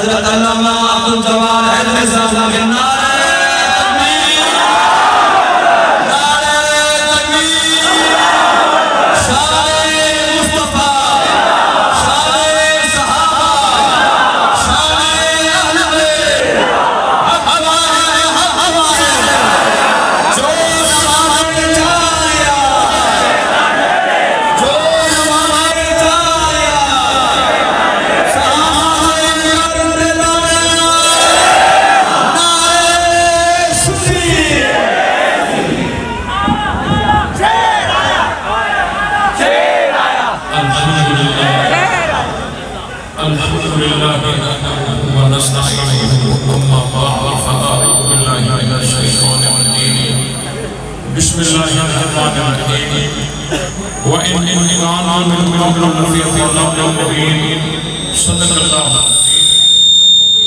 حضرت علامہ عبدالجواد حیدری صاحب کے نعرہ تکبیر، نعرہ تکبیر، شان مصطفیٰ، شان صحابہ، شان اہل بیت، ہمارے جو نمانے جایا، جو نمانے جایا، بسم اللہ الرحمن الرحیم وَإِنْ كَانَ مِنْ قَبْلُ لَفِي ضَلَالٍ مُبِينٍ صدق اللہ۔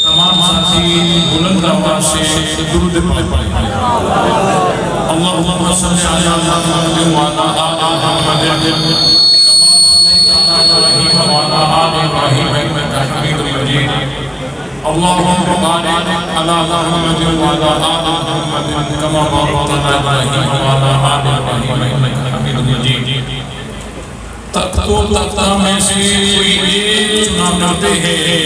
تمام ساتھی بلند آواز سے درود پڑھیں۔ اللہم صلی علی محمد وعلی آل محمد وعلی آل ابراہیم انک حمید مجید۔ اللہم بارک علی محمد وعلی آل محمد کما بارکت علی ابراہیم وعلی آل ابراہیم انک حمید مجید۔ تختو تختہ میں سے کوئی ایک چنا کرتے ہیں،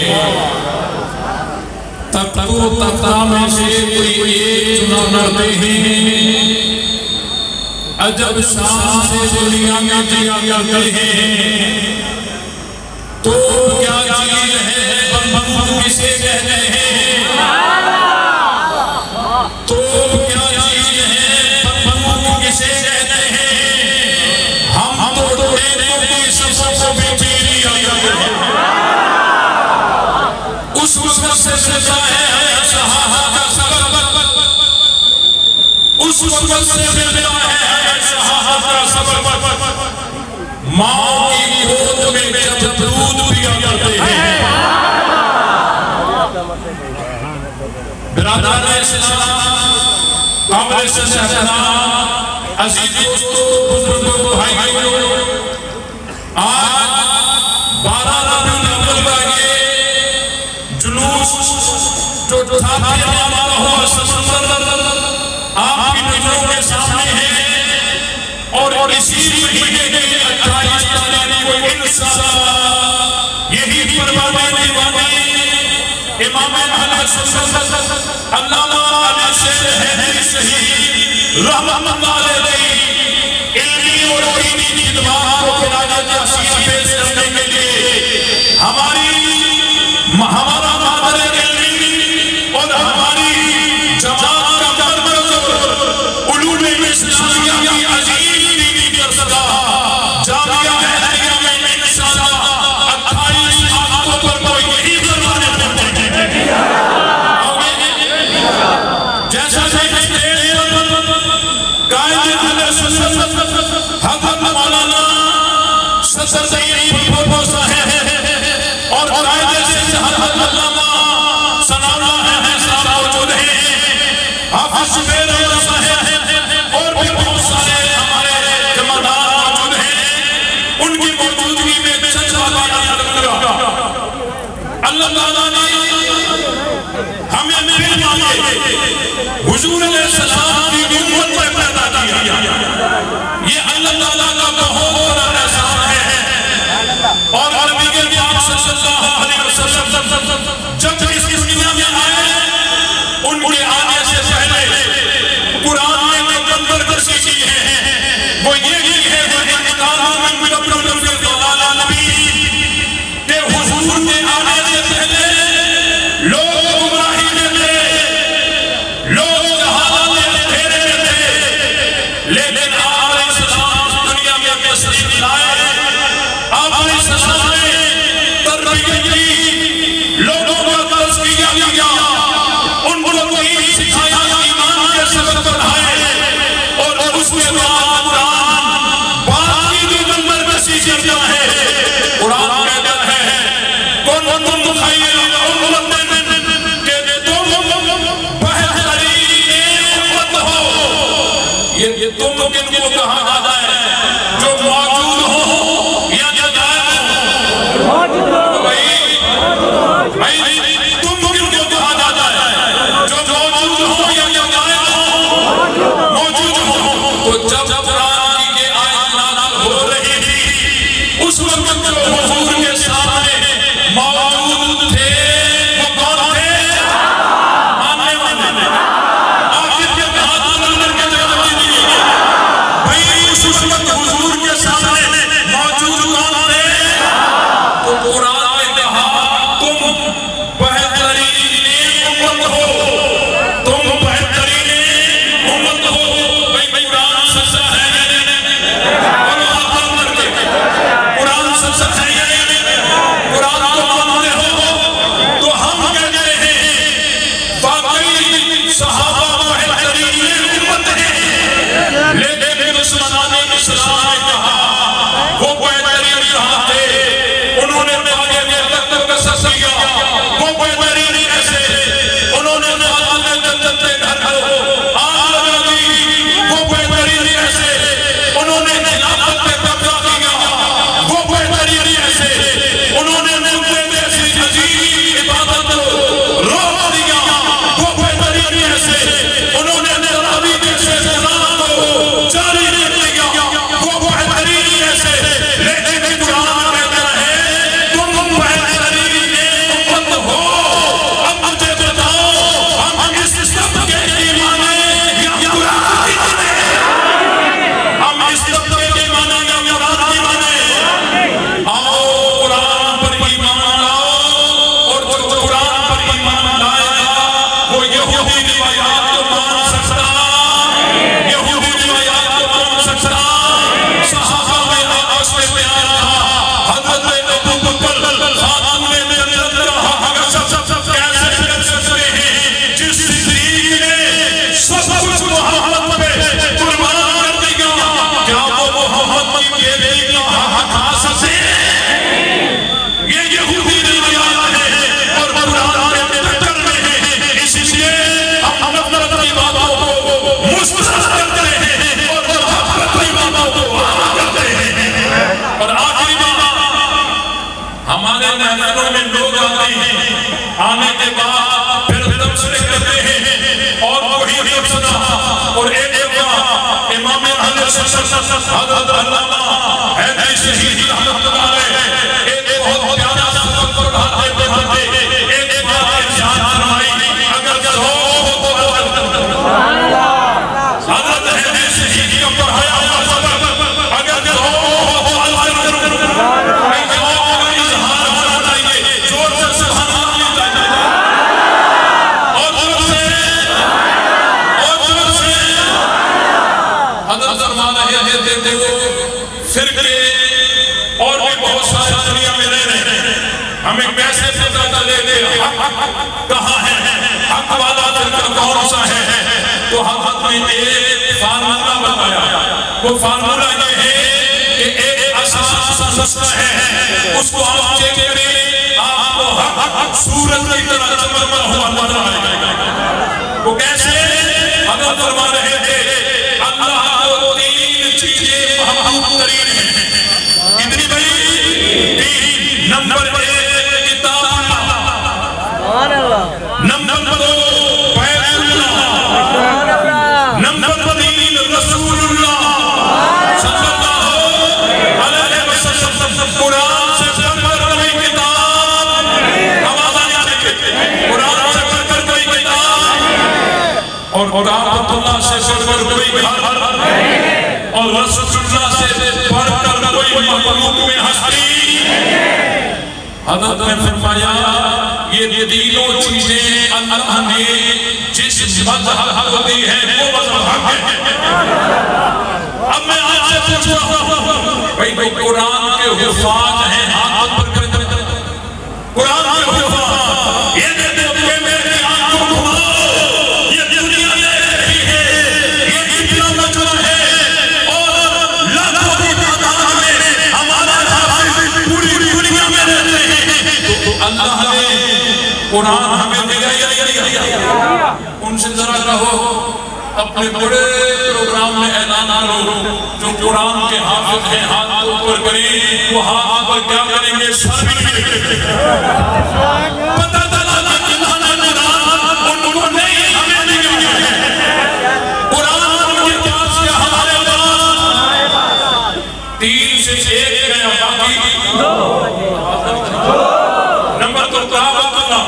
تختو تختہ میں سے کوئی ایک چنا کرتے ہیں، عجب شان سے دنیا میں جیا کرتے ہیں، تو کیا چیز ہے بمبود کسے کہتے ہیں، تو کیا چیز ہے بمبود کسے کہتے ہیں، ہم تو تیرے کی سب کو بھی چیری آیا ہے، اس وقت سے سزا ہے صحابہ کا سبب، اس وقت سے ملتا ہے صحابہ کا سبب، ماں کی گود میں جب دودھ پیا کرتے ہیں۔ برادران اسلام، قابل احترام، عزیز دوستو، بزرگوں، بھائیوں، آج 12 ربیع الاول کا یہ جلوس جو تھاپی ہمارا ہوا سمندر آپ کی نظروں کے سامنے ہے، اور اسی مہینے کے 28 تاریخ کو انشاءاللہ یہی پروانہ والی امام اہل سنت علامہ علی شیر حیدری صاحب رحمۃ اللہ علیہ علمی اور دینی خدمات کو خراج تحسین پیش کرنے کے لیے ہمارا مادر علمی اور ہماری جماعت کا مرکز علوم اسلامیہ کی عظیم دینی درسگاہ جامعہ اہلیہ میں انشاءاللہ 28 اکتوبر کو یہی پروانہ پڑھتے ہیں۔ جیسا قائد اہل سنت حضرت مولانا صدر سید پھوپھو صاحب اور قائد سے حضرت علامہ ثناء اللہ صاحب موجود ہیں، حافظ شبیر احمد صاحب اور بھی بہت سارے ہمارے جمعدار موجود ہیں، ان کی موجودگی میں چند باتیں کروں گا۔ اللہ تعالیٰ نے ہمیں پھر مانگے حضور علیہ السلام کی امت میں پیدا کیا، یہ اللہ تعالیٰ کا بہت بڑا احسان ہے، اور نبی کے پاک صلی اللہ علیہ وسلم جب اس دنیا میں آئے ان کے آنے سے پہلے قرآن میں پیغمبر درسی کی ہے، وہ یہ کی ہے وہ انقلاب من قبل فی ضلال نبی کہ حضور کے آنے سے پہلے لوگ گمراہی میں تھے، لوگ جہالت میں اندھیرے میں تھے، لیکن آپ علیہ السلام دنیا میں تشریف لائے محفلوں میں لوگ آتے ہیں، آنے کے بعد پھر تبصرے کرتے ہیں اور وہی تبصرہ اور ایک دفعہ امام اہل سنت حضرت علامہ حیدری شہید رحمۃ اللہ علیہ ایک بہت پیارا سبق پڑھاتے ایک بات ارشاد فرمائی، اگر ذوق ہو تو حضرت حیدری شہید کا پڑھایا ہوا سبق اگر ذوق ہو تو ہمیں کیسے پتہ چلے گا حق کہاں ہے، حق والا فرقہ کون سا ہے؟ تو حضرت نے ایک فارمولہ بتایا، وہ فارمولہ یہ ہے کہ ایک اساس مسئلہ ہے، اس کو آپ چیک کریں، آپ کو حق سورج کی طرح چمکتا ہوا نظر آئے گا۔ وہ کیسے؟ حضرت فرما رہے تھے اللہ کو تین چیزیں محبوب ترین ہیں، کتنی بھائی؟ تین۔ نمبر ایک نمبر دو بیت اللہ، نمبر تین رسول اللہ صلی اللہ علیہ وسلم۔ قرآن سے پڑھ کر کوئی کتاب آواز آنے چاہیے، قرآن سے پڑھ کر کوئی کتاب اور کعبۃ اللہ سے پڑھ کر کوئی گھر اور رسول اللہ سے پڑھ کر کوئی مخلوق میں ہستی۔ حضرت نے فرمایا یہ تینوں چیزیں اللہ نے جس مذہب کو دی ہے وہ مذہب ہے۔ اب میں آپ سے پوچھتا ہوں بھئی قرآن کے حفاظ ہیں، ہاتھ پر کر قرآن کے حفاظ یہ دیتے کہ میری آنکھ کو گھماؤ، یہ دنیا لے رہی ہے، یہ اتنا مجمع ہے اور لاکھوں کی تعداد میں ہمارا حافظ پوری دنیا میں رہتے ہیں، تو اللہ نے قرآن ہمیں دیا یا ان سے ذرا کہو اپنے بڑے پروگرام میں اعلان کرو جو قرآن کے حافظ ہیں ہاتھ اوپر کریں، وہ ہاتھ پر کیا کریں گے؟ سر بھی پتہ چلا کہ قرآن ان کو نہیں ہمیں نہیں ہے، قرآن ان کے پاس یا ہمارے پاس؟ تین سے ایک گیا باقی نمبر تو کعبۃ اللہ،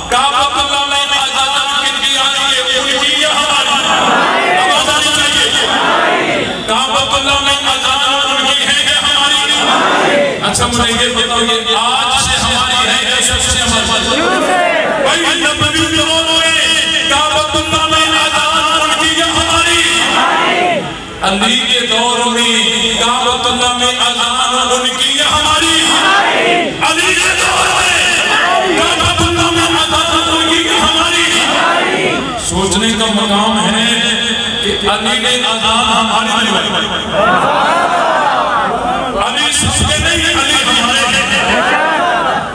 کعبۃ اللہ میں آزادہ کن کی آ رہی ہے؟ ان کی یا ہماری؟ آواز آنی چاہیے۔ کعبۃ اللہ میں آزادہ ان کی ہے یا ہماری؟ اچھا مجھے یہ بتائیے آج سے ہماری ہے یا سب سے ہماری؟ بھائی نبی دور میں کعبۃ اللہ میں آزادہ ان کی یا ہماری؟ علی کے دور میں کعبۃ اللہ میں آزادہ ان کی یا ہماری؟ علی کے دور میں سوچنے کا مقام ہے کہ علی نے اذان ہماری دلوائی، علی سب کے نہیں علی ہمارے ہیں،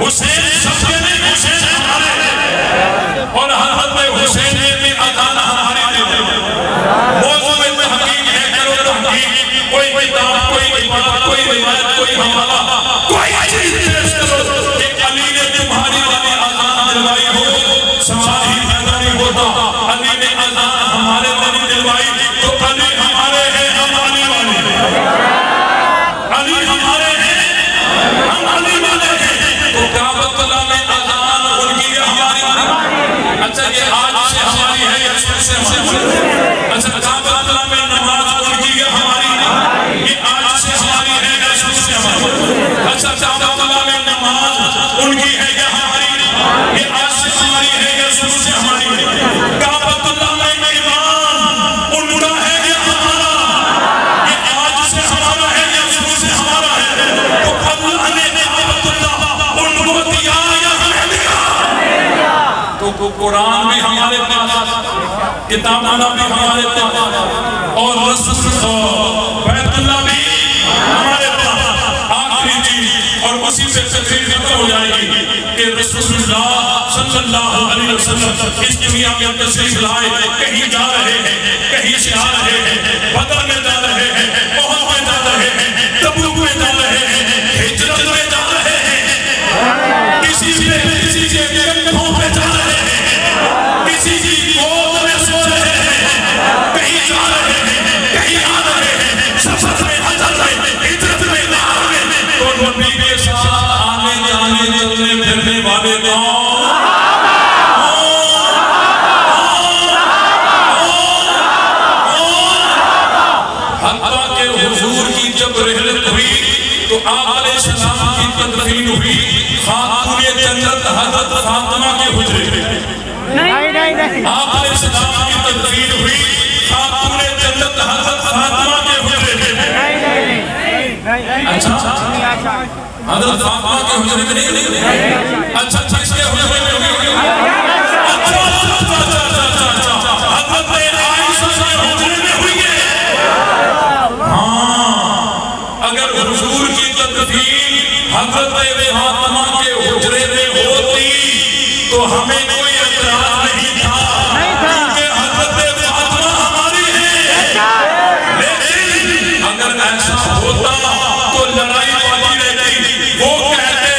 حسین سب کے نہیں حسین ہمارے ہیں، اور حضرت حسین نے اذان ہماری دلوائی۔ موضوع میں تحقیق ہے، کرو تحقیق، کوئی کتاب، کوئی عبارت، کوئی روایت، کوئی حوالہ، کوئی چیز پیش کرو کہ علی نے تمہاری والی اذان دلوائی ہو، سوال ہی پیدا نہیں ہوتا۔ علی نے اذان ہمارے والی دلوائی تو علی ہمارے ہیں، ہم علی والے ہیں، علی ہمارے ہیں، ہم علی والے ہیں، تو کعبۃ اللہ میں اذان ان کی یا ہماری؟ اچھا یہ آج سے ہماری ہے یا سب سے ہماری؟ اچھا کعبۃ اللہ میں نماز ان کی یا ہماری؟ یہ آج سے ہماری ہے یا سب سے ہماری؟ اچھا کعبۃ اللہ میں نماز ان کی ہے یا ہماری؟ یہ آج سے ہماری ہے یا سب سے ہماری؟ کعبۃ اللہ میں ایمان ان کا ہے یا ہمارا؟ یہ آج سے ہمارا ہے یا سب سے ہمارا ہے؟ تو اللہ نے کعبۃ اللہ ان کو دیا یا ہمیں دیا؟ تو قرآن بھی ہمارے پاس، کتاب اللہ بھی ہمارے پاس، اور رسول اللہ بیت اللہ بھی ہمارے پاس۔ آخری چیز اور اسی سے تقریر ختم ہو جائے گی کہ رسول اللہ صلی اللہ علیہ وسلم اس دنیا میں تشریف لائے، کہیں جا رہے ہیں، کہیں سے آ رہے ہیں، بدر میں جا رہے ہیں، احد میں جا رہے ہیں، تبوک میں جا رہے ہیں، ہجرت میں جا رہے ہیں۔ حتیٰ کہ حضور کی جب رحلت ہوئی تو آپ علیہ السلام کی تدفین ہوئی خاتون جنت حضرت فاطمہ کے حجرے میں۔ آپ علیہ السلام کی تدفین ہوئی خاتون جنت حضرت فاطمہ کے حجرے میں۔ اچھا حضرت فاطمہ کے حجرے میں نہیں؟ اچھا کس کے حجرے میں ہوئی؟ اچھا حضرت عائشہ کے حجرے میں ہوئی ہے۔ اگر حضور کی تدفین حضرت فاطمہ کے حجرے میں ہوتی تو ہمیں کوئی اعتراض نہیں تھا، کیونکہ حضرت فاطمہ ہماری ہے۔ لیکن اگر ایسا ہوتا تو لڑائی والی رہتی، وہ کہتے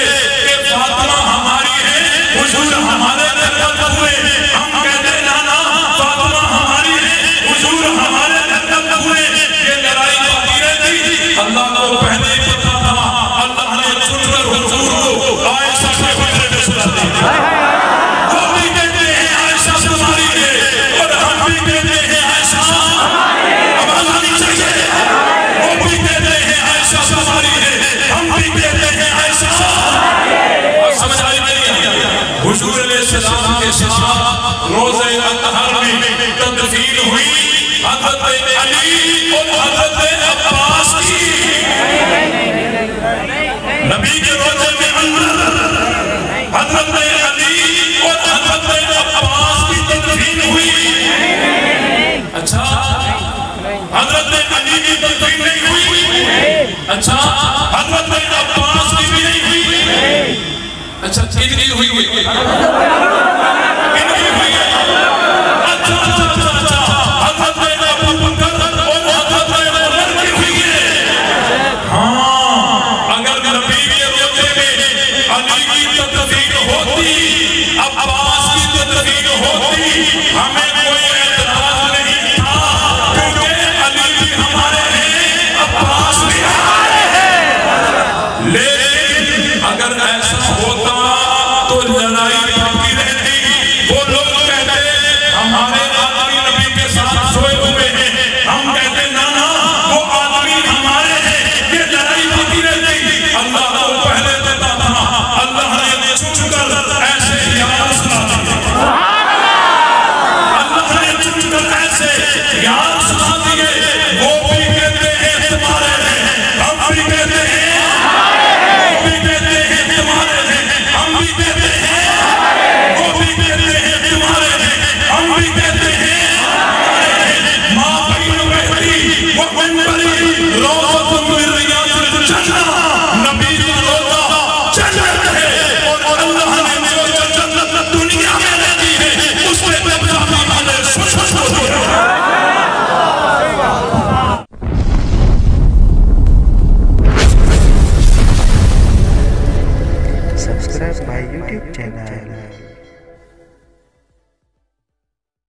کہ فاطمہ ہماری ہے، حضور ہمارے درد ہوئے، ہم کہتے نا فاطمہ ہماری ہے، حضور ہمارے درد ہوئے، یہ لڑائی والی رہتی۔ اللہ کو پہلے پتا تھا، اللہ نے چن کر حضور کو عائشہ کے حجرے میں سلا دی۔ وہ بھی کہتے ہیں عائشہ تمہاری ہے، اور ہم بھی کہتے ہیں عائشہ آواز آنی چاہیے۔ وہ بھی کہتے ہیں عائشہ تمہاری ہے، ہم بھی کہتے ہیں عائشہ۔ سمجھ آئی میری؟ حضور علیہ السلام کے ساتھ روزہ اطہر میں تدفین ہوئی حضرت علی اور حضرت عباس کی۔ نبی کے روزے میں اندر حضرت علی اور حضرت عباس کی تدفین ہوئی۔ اچھا حضرت علی کی تدفین نہیں ہوئی؟ اچھا حضرت عباس کی بھی نہیں ہوئی؟ اچھا کن کی ہوئی؟ کن کی ہوئی؟ اچھا حضرت ابو بکر اور حضرت عمر کی ہوئی ہے۔ اگر نبی کے روزے میں علی کی تدفین ہوتی، عباس کی تدفین ہوتی، ہمیں کوئی اعتراض نہیں تھا، کیونکہ علی بھی ہمارے ہیں، عباس بھی ہمارے ہیں۔ لیکن اگر ایسا ہوتا تو لڑائی باقی رہتی۔ وہ لوگ کہتے ہمارے آدمی نبی کے ساتھ سوئے ہوئے ہیں، ہم کہتے نا وہ آدمی ہمارے ہیں، یہ لڑائی باقی رہتی۔ اللہ کو پہلے پتا تھا، اللہ نے چن کر ایسے یار سنا دیے۔ اللہ نے چن کر ایسے یار سنا دیے۔ وہ بھی کہتے ہیں تمہارے ہیں، ہم بھی کہتے ہیں وہ بھی کہتے ہیں تمہارے ہیں، ہم بھی کہتے ہیں وہ بھی کہتے ہیں تمہارے ہیں، ہم بھی کہتے ہیں ماں بین بہتی ومنبری روضۃ من ریاض الجنہ۔ نبی کا روضہ جنت ہے، اور اللہ نے جو جنت دنیا میں رہتی ہے اس میں تبدیلی والے سوچ ہوتے ہیں۔ Subscribe my YouTube channel.